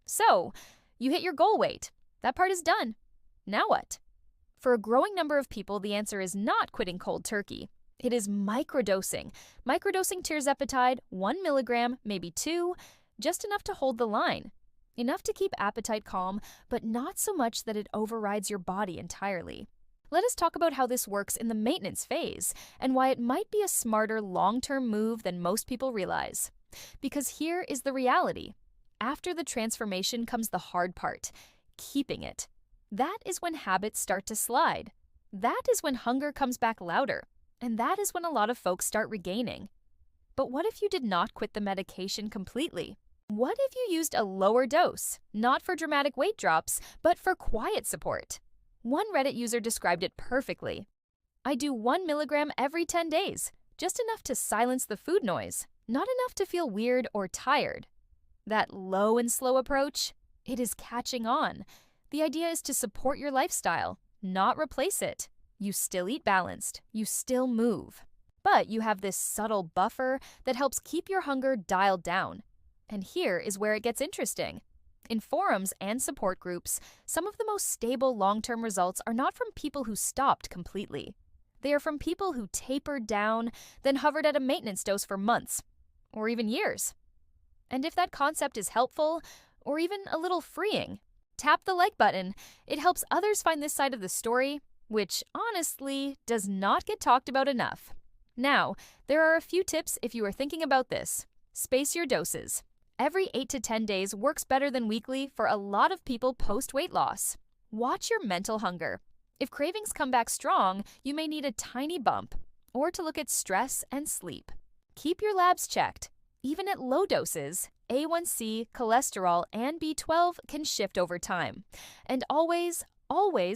So, you hit your goal weight. That part is done. Now what? For a growing number of people, the answer is not quitting cold turkey. It is microdosing. Microdosing tirzepatide, 1 milligram, maybe 2, just enough to hold the line. Enough to keep appetite calm, but not so much that it overrides your body entirely. Let us talk about how this works in the maintenance phase and why it might be a smarter long-term move than most people realize. Because here is the reality. After the transformation comes the hard part, keeping it. That is when habits start to slide. That is when hunger comes back louder. And that is when a lot of folks start regaining. But what if you did not quit the medication completely? What if you used a lower dose, not for dramatic weight drops, but for quiet support? One Reddit user described it perfectly. I do 1 milligram every 10 days, just enough to silence the food noise, not enough to feel weird or tired. That low and slow approach, it is catching on. The idea is to support your lifestyle, not replace it. You still eat balanced, you still move. But you have this subtle buffer that helps keep your hunger dialed down. And here is where it gets interesting. In forums and support groups, some of the most stable long-term results are not from people who stopped completely. They are from people who tapered down, then hovered at a maintenance dose for months, or even years. And if that concept is helpful, or even a little freeing, tap the like button. It helps others find this side of the story, which honestly does not get talked about enough. Now, there are a few tips if you are thinking about this. Space your doses. Every 8 to 10 days works better than weekly for a lot of people post-weight loss. Watch your mental hunger. If cravings come back strong, you may need a tiny bump, or to look at stress and sleep. Keep your labs checked. Even at low doses, A1C, cholesterol, and B12 can shift over time. And always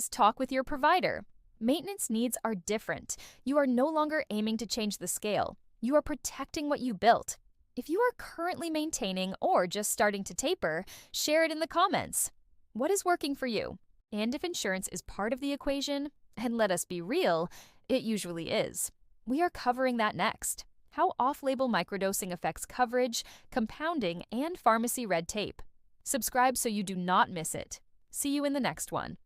talk with your provider. Maintenance needs are different. You are no longer aiming to change the scale. You are protecting what you built. If you are currently maintaining or just starting to taper, share it in the comments. What is working for you? And if insurance is part of the equation, and let us be real, it usually is. We are covering that next. How off-label microdosing affects coverage, compounding, and pharmacy red tape. Subscribe so you do not miss it. See you in the next one.